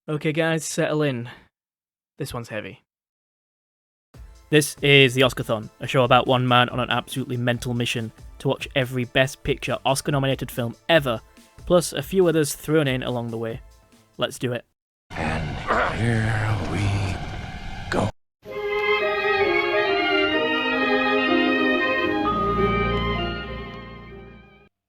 Okay guys, settle in. This one's heavy. This is the Oscarthon, a show about one man on an absolutely mental mission to watch every Best Picture Oscar-nominated film ever, plus a few others thrown in along the way. Let's do it. And here we go.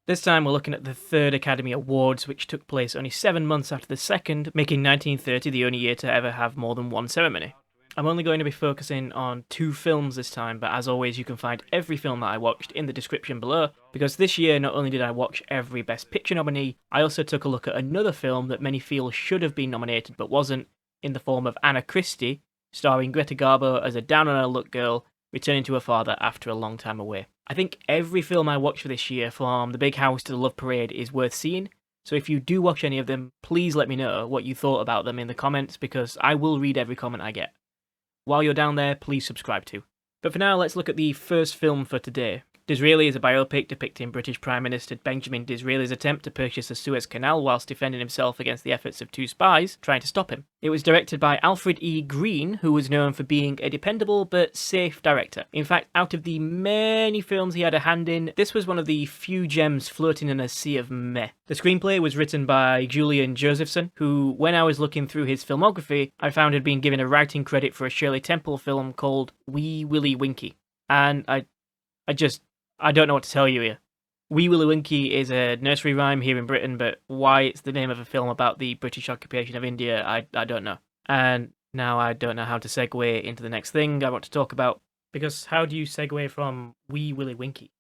This time we're looking at the third Academy Awards, which took place only 7 months after the second, making 1930 the only year to ever have more than one ceremony. I'm only going to be focusing on 2 films this time, but as always you can find every film that I watched in the description below, because this year not only did I watch every Best Picture nominee, I also took a look at another film that many feel should have been nominated but wasn't, in the form of Anna Christie, starring Greta Garbo as a down-on-her-luck girl returning to her father after a long time away. I think every film I watched for this year, from The Big House to The Love Parade, is worth seeing, so if you do watch any of them, please let me know what you thought about them in the comments, because I will read every comment I get. While you're down there, please subscribe too. But for now, let's look at the first film for today. Disraeli is a biopic depicting British Prime Minister Benjamin Disraeli's attempt to purchase the Suez Canal whilst defending himself against the efforts of 2 spies trying to stop him. It was directed by Alfred E. Green, who was known for being a dependable but safe director. In fact, out of the many films he had a hand in, this was one of the few gems floating in a sea of meh. The screenplay was written by Julian Josephson, who, when I was looking through his filmography, I found had been given a writing credit for a Shirley Temple film called Wee Willie Winkie. And I don't know what to tell you here. Wee Willie Winkie is a nursery rhyme here in Britain, but why it's the name of a film about the British occupation of India, I don't know. And now I don't know how to segue into the next thing I want to talk about, because how do you segue from Wee Willie Winkie?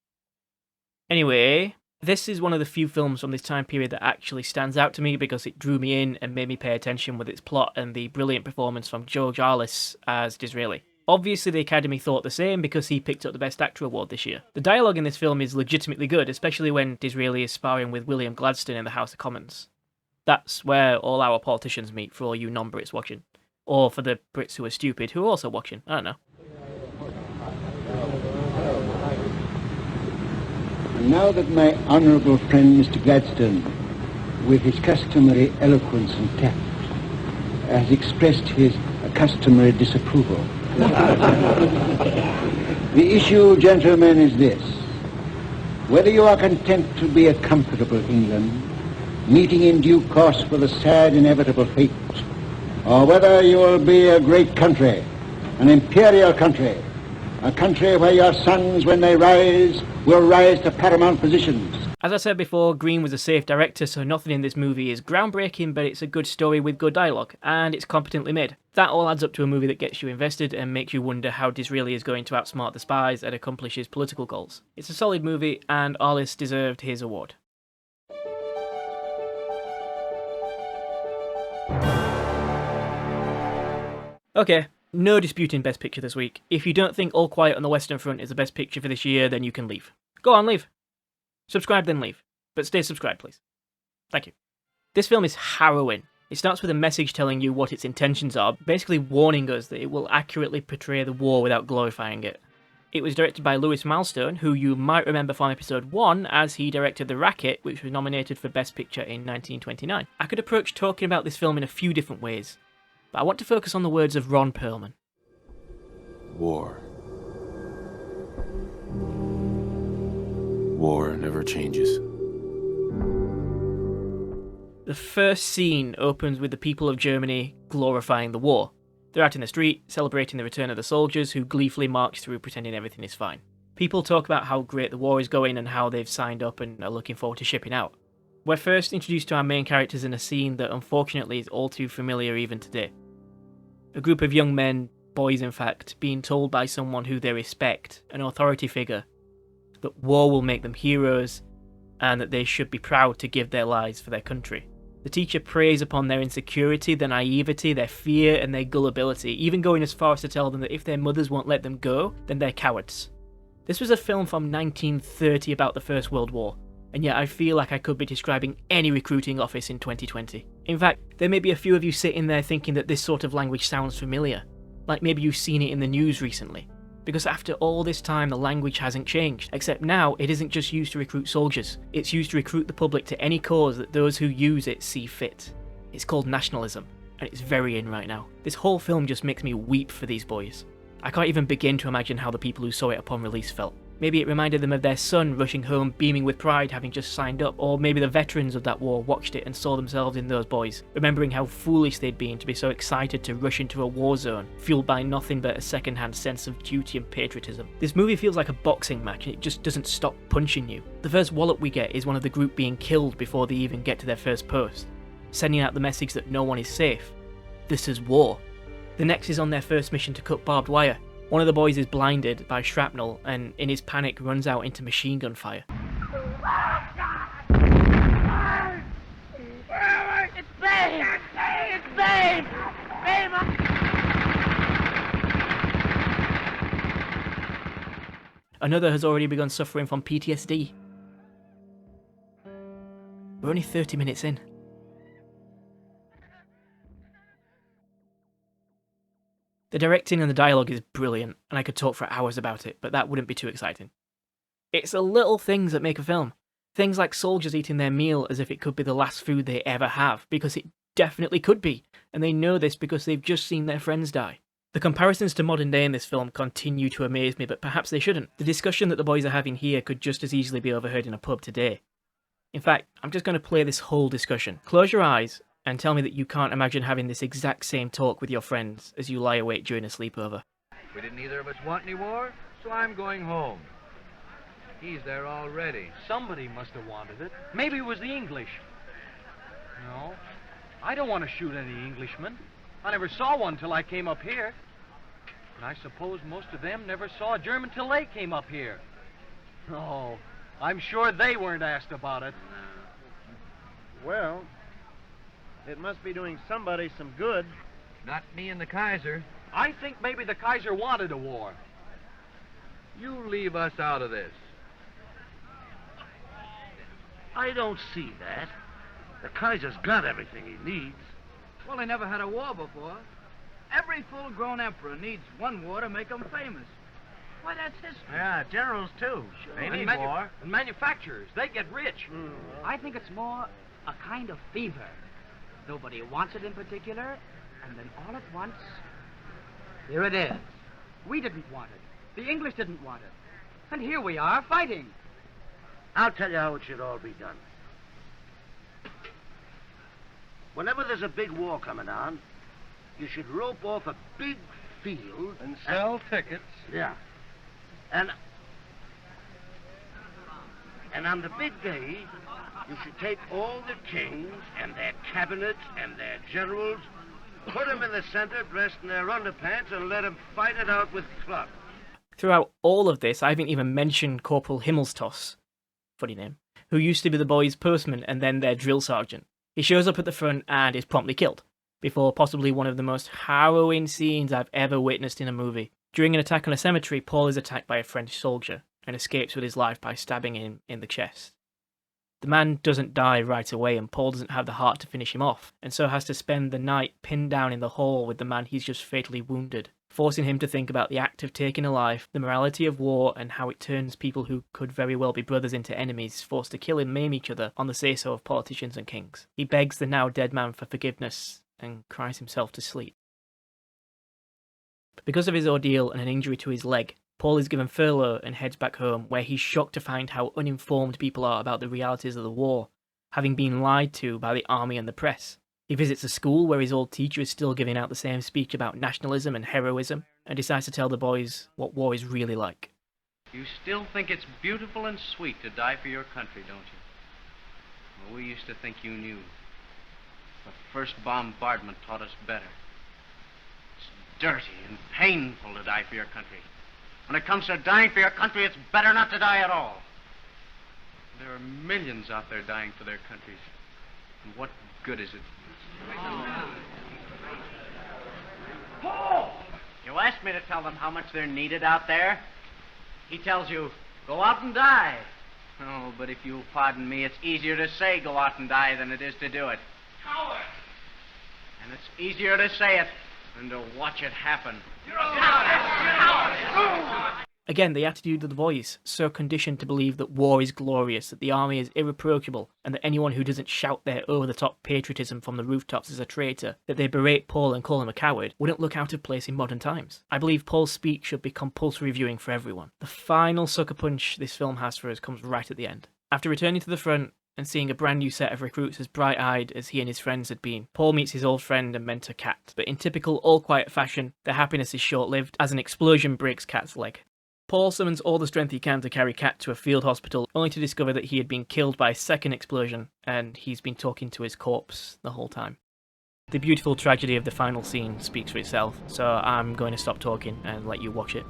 Anyway, this is one of the few films from this time period that actually stands out to me because it drew me in and made me pay attention with its plot and the brilliant performance from George Arliss as Disraeli. Obviously the Academy thought the same because he picked up the Best Actor award this year. The dialogue in this film is legitimately good, especially when Disraeli is sparring with William Gladstone in the House of Commons. That's where all our politicians meet, for all you non-Brits watching. Or for the Brits who are stupid who are also watching, I don't know. And now that my honourable friend Mr. Gladstone, with his customary eloquence and tact, has expressed his customary disapproval. The issue, gentlemen, is this. Whether you are content to be a comfortable England, meeting in due course for the sad inevitable fate, or whether you will be a great country, an imperial country, a country where your sons, when they rise, will rise to paramount positions. As I said before, Green was a safe director, so nothing in this movie is groundbreaking, but it's a good story with good dialogue, and it's competently made. That all adds up to a movie that gets you invested and makes you wonder how Disraeli is going to outsmart the spies and accomplish his political goals. It's a solid movie, and Arliss deserved his award. Okay, no disputing Best Picture this week. If you don't think All Quiet on the Western Front is the best picture for this year, then you can leave. Go on, leave. Subscribe, then leave. But stay subscribed, please. Thank you. This film is harrowing. It starts with a message telling you what its intentions are, basically warning us that it will accurately portray the war without glorifying it. It was directed by Lewis Milestone, who you might remember from episode 1 as he directed The Racket, which was nominated for Best Picture in 1929. I could approach talking about this film in a few different ways, but I want to focus on the words of Ron Perlman. War. War never changes. The first scene opens with the people of Germany glorifying the war. They're out in the street, celebrating the return of the soldiers who gleefully march through pretending everything is fine. People talk about how great the war is going and how they've signed up and are looking forward to shipping out. We're first introduced to our main characters in a scene that unfortunately is all too familiar even today. A group of young men, boys in fact, being told by someone who they respect, an authority figure, that war will make them heroes and that they should be proud to give their lives for their country. The teacher preys upon their insecurity, their naivety, their fear and their gullibility, even going as far as to tell them that if their mothers won't let them go, then they're cowards. This was a film from 1930 about the First World War, and yet I feel like I could be describing any recruiting office in 2020. In fact, there may be a few of you sitting there thinking that this sort of language sounds familiar, like maybe you've seen it in the news recently. Because after all this time, the language hasn't changed, except now it isn't just used to recruit soldiers, it's used to recruit the public to any cause that those who use it see fit. It's called nationalism. and it's very in right now. This whole film just makes me weep for these boys. I can't even begin to imagine how the people who saw it upon release felt. Maybe it reminded them of their son rushing home beaming with pride having just signed up, or maybe the veterans of that war watched it and saw themselves in those boys, remembering how foolish they'd been to be so excited to rush into a war zone, fueled by nothing but a second-hand sense of duty and patriotism. This movie feels like a boxing match and it just doesn't stop punching you. The first wallop we get is one of the group being killed before they even get to their first post, sending out the message that no one is safe. This is war. The next is on their first mission to cut barbed wire. One of the boys is blinded by shrapnel and in his panic runs out into machine gun fire. It's Babe! It's Babe! Babe! Another has already begun suffering from PTSD. We're only 30 minutes in. The directing and the dialogue is brilliant, and I could talk for hours about it, but that wouldn't be too exciting. It's the little things that make a film. Things like soldiers eating their meal as if it could be the last food they ever have, because it definitely could be, and they know this because they've just seen their friends die. The comparisons to modern day in this film continue to amaze me, but perhaps they shouldn't. The discussion that the boys are having here could just as easily be overheard in a pub today. In fact, I'm just going to play this whole discussion. Close your eyes and tell me that you can't imagine having this exact same talk with your friends as you lie awake during a sleepover. We didn't either of us want any war, so I'm going home. He's there already. Somebody must have wanted it. Maybe it was the English. No, I don't want to shoot any Englishmen. I never saw one till I came up here. And I suppose most of them never saw a German till they came up here. Oh, I'm sure they weren't asked about it. Well, it must be doing somebody some good. Not me and the Kaiser. I think maybe the Kaiser wanted a war. You leave us out of this. I don't see that. The Kaiser's got everything he needs. Well, they never had a war before. Every full-grown emperor needs one war to make him famous. Why, that's history. Yeah, generals, too. They need war. And manufacturers, they get rich. I think it's more a kind of fever. Nobody wants it in particular, and then all at once, here it is. We didn't want it. The English didn't want it. And here we are, fighting. I'll tell you how it should all be done. Whenever there's a big war coming on, you should rope off a big field... And sell tickets. Yeah. And on the big day, you should take all the kings and their cabinets and their generals, put them in the center dressed in their underpants, and let them fight it out with clubs. Throughout all of this, I haven't even mentioned Corporal Himmelstoss, funny name, who used to be the boys' postman and then their drill sergeant. He shows up at the front and is promptly killed, before possibly one of the most harrowing scenes I've ever witnessed in a movie. During an attack on a cemetery, Paul is attacked by a French soldier and escapes with his life by stabbing him in the chest. The man doesn't die right away, and Paul doesn't have the heart to finish him off, and so has to spend the night pinned down in the hall with the man he's just fatally wounded, forcing him to think about the act of taking a life, the morality of war, and how it turns people who could very well be brothers into enemies, forced to kill and maim each other on the say-so of politicians and kings. He begs the now dead man for forgiveness and cries himself to sleep. Because of his ordeal and an injury to his leg, Paul is given furlough and heads back home, where he's shocked to find how uninformed people are about the realities of the war, having been lied to by the army and the press. He visits a school where his old teacher is still giving out the same speech about nationalism and heroism, and decides to tell the boys what war is really like. You still think it's beautiful and sweet to die for your country, don't you? Well, we used to think you knew. The first bombardment taught us better. It's dirty and painful to die for your country. When it comes to dying for your country, it's better not to die at all. There are millions out there dying for their countries. And what good is it? Paul! You asked me to tell them how much they're needed out there. He tells you, go out and die. Oh, but if you'll pardon me, it's easier to say go out and die than it is to do it. Coward! And it's easier to say it than to watch it happen. You're a coward! Again, the attitude of the voice, so conditioned to believe that war is glorious, that the army is irreproachable, and that anyone who doesn't shout their over-the-top patriotism from the rooftops is a traitor, that they berate Paul and call him a coward, wouldn't look out of place in modern times. I believe Paul's speech should be compulsory viewing for everyone. The final sucker punch this film has for us comes right at the end. After returning to the front and seeing a brand new set of recruits as bright-eyed as he and his friends had been, Paul meets his old friend and mentor Kat, but in typical all-quiet fashion, their happiness is short-lived as an explosion breaks Kat's leg. Paul summons all the strength he can to carry Kat to a field hospital, only to discover that he had been killed by a second explosion, and he's been talking to his corpse the whole time. The beautiful tragedy of the final scene speaks for itself, so I'm going to stop talking and let you watch it.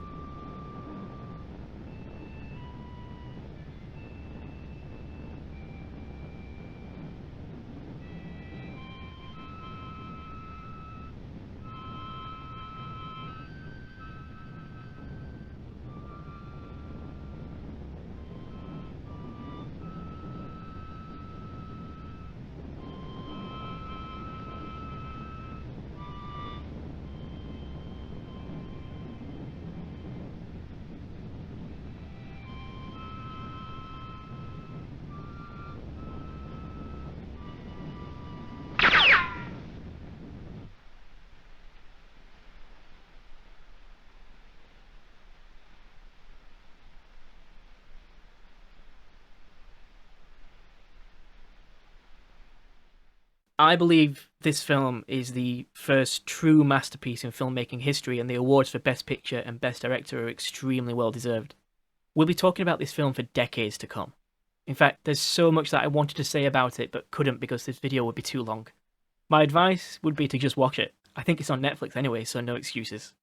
I believe this film is the first true masterpiece in filmmaking history, and the awards for Best Picture and Best Director are extremely well deserved. We'll be talking about this film for decades to come. In fact, there's so much that I wanted to say about it but couldn't because this video would be too long. My advice would be to just watch it. I think it's on Netflix anyway, so no excuses.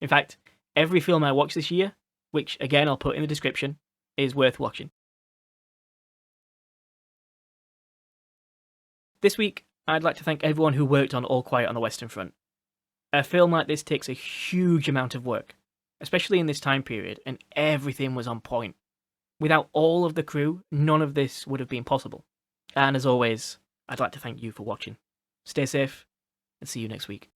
In fact, every film I watched this year, which again I'll put in the description, is worth watching. This week, I'd like to thank everyone who worked on All Quiet on the Western Front. A film like this takes a huge amount of work, especially in this time period, and everything was on point. Without all of the crew, none of this would have been possible. And as always, I'd like to thank you for watching. Stay safe, and see you next week.